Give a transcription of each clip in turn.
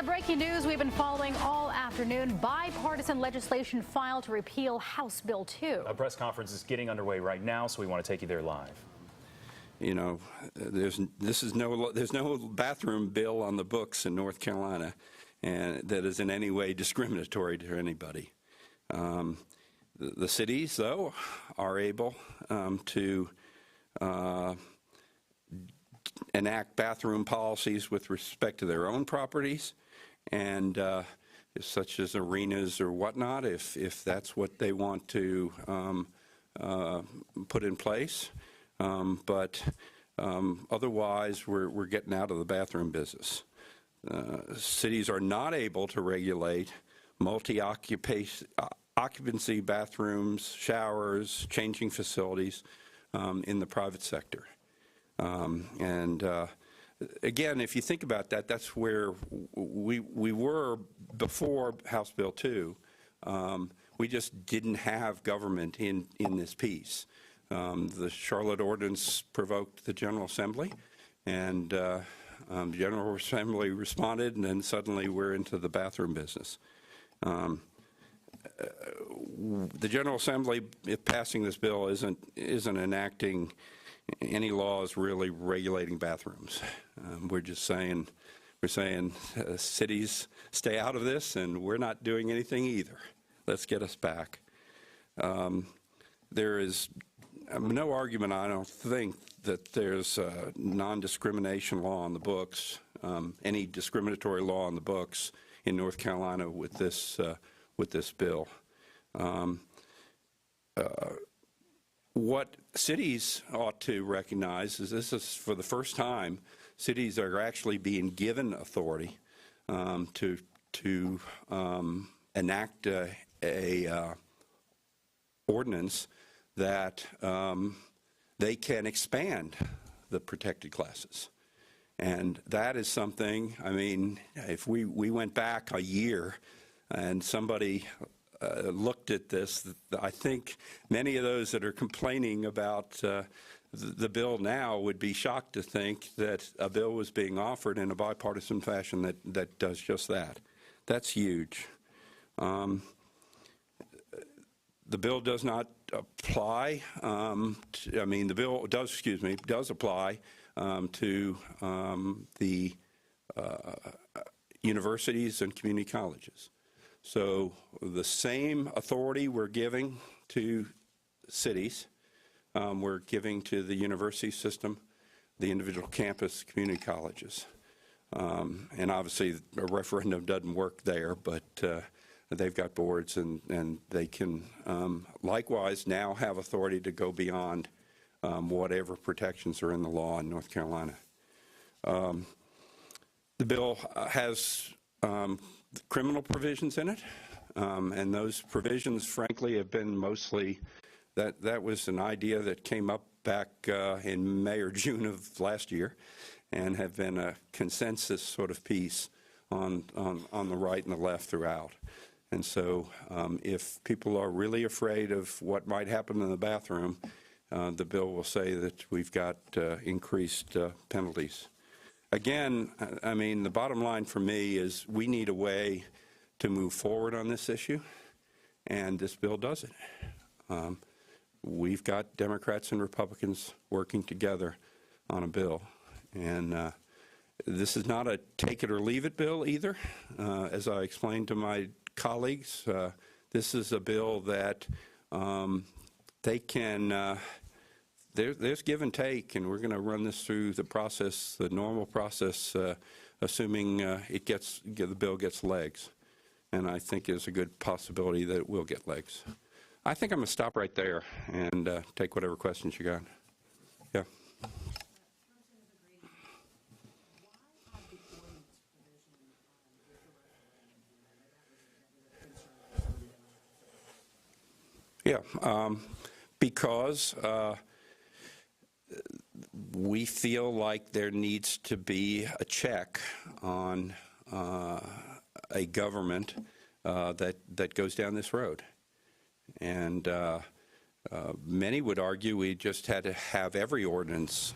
the breaking news we've been following all afternoon. Bipartisan legislation filed to repeal House Bill 2. A press conference is getting underway right now, so we want to take you there live. You know, there's no bathroom bill on the books in North Carolina, and that is in any way discriminatory to anybody. The cities, though, are able to enact bathroom policies with respect to their own properties, and such as arenas or whatnot, if that's what they want to put in place. But otherwise, we're getting out of the bathroom business. Cities are not able to regulate multi-occupancy bathrooms, showers, changing facilities in the private sector. Again, if you think about that, that's where we were before House Bill 2. We just didn't have government in this piece. The Charlotte Ordinance provoked the General Assembly, and the General Assembly responded, and then suddenly we're into the bathroom business. The General Assembly, if passing this bill, isn't enacting any laws really regulating bathrooms. We're just saying, cities stay out of this, and we're not doing anything either. Let's get us back. There is no argument, I don't think, that there's a non-discrimination law on the books, any discriminatory law on the books in North Carolina with this bill. What cities ought to recognize is this is for the first time cities are actually being given authority to enact a ordinance that they can expand the protected classes. And that is something, I mean, if we went back a year and somebody looked at this, I think many of those that are complaining about the bill now would be shocked to think that a bill was being offered in a bipartisan fashion that does just that. That's huge. The bill does not apply, the bill does apply to the universities and community colleges. So the same authority we're giving to cities, we're giving to the university system, the individual campus community colleges. And obviously a referendum doesn't work there, but they've got boards, and they can likewise now have authority to go beyond whatever protections are in the law in North Carolina. The bill has criminal provisions in it, and those provisions, frankly, have been mostly, that was an idea that came up back in May or June of last year, and have been a consensus sort of piece on the right and the left throughout. And so if people are really afraid of what might happen in the bathroom, the bill will say that we've got increased penalties. Again, I mean, the bottom line for me is we need a way to move forward on this issue, and this bill does it. We've got Democrats and Republicans working together on a bill, and this is not a take it or leave it bill either. As I explained to my colleagues, this is a bill that they can there's give and take, and we're going to run this through the process, the normal process, assuming the bill gets legs. And I think there's a good possibility that it will get legs. I think I'm going to stop right there and take whatever questions you got. Yeah. Yeah, because we feel like there needs to be a check on a government that goes down this road. And Many would argue we just had to have every ordinance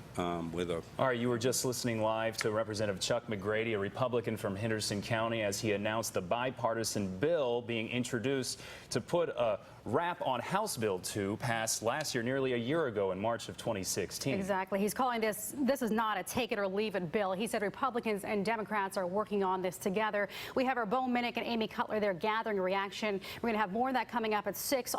with a... All right, you were just listening live to Representative Chuck McGrady, a Republican from Henderson County, as he announced the bipartisan bill being introduced to put a wrap on House Bill 2, passed last year, nearly a year ago in March of 2016. Exactly. He's calling this is not a take it or leave it bill. He said Republicans and Democrats are working on this together. We have our Bo Minnick and Amy Cutler there gathering a reaction. We're going to have more of that coming up at 6.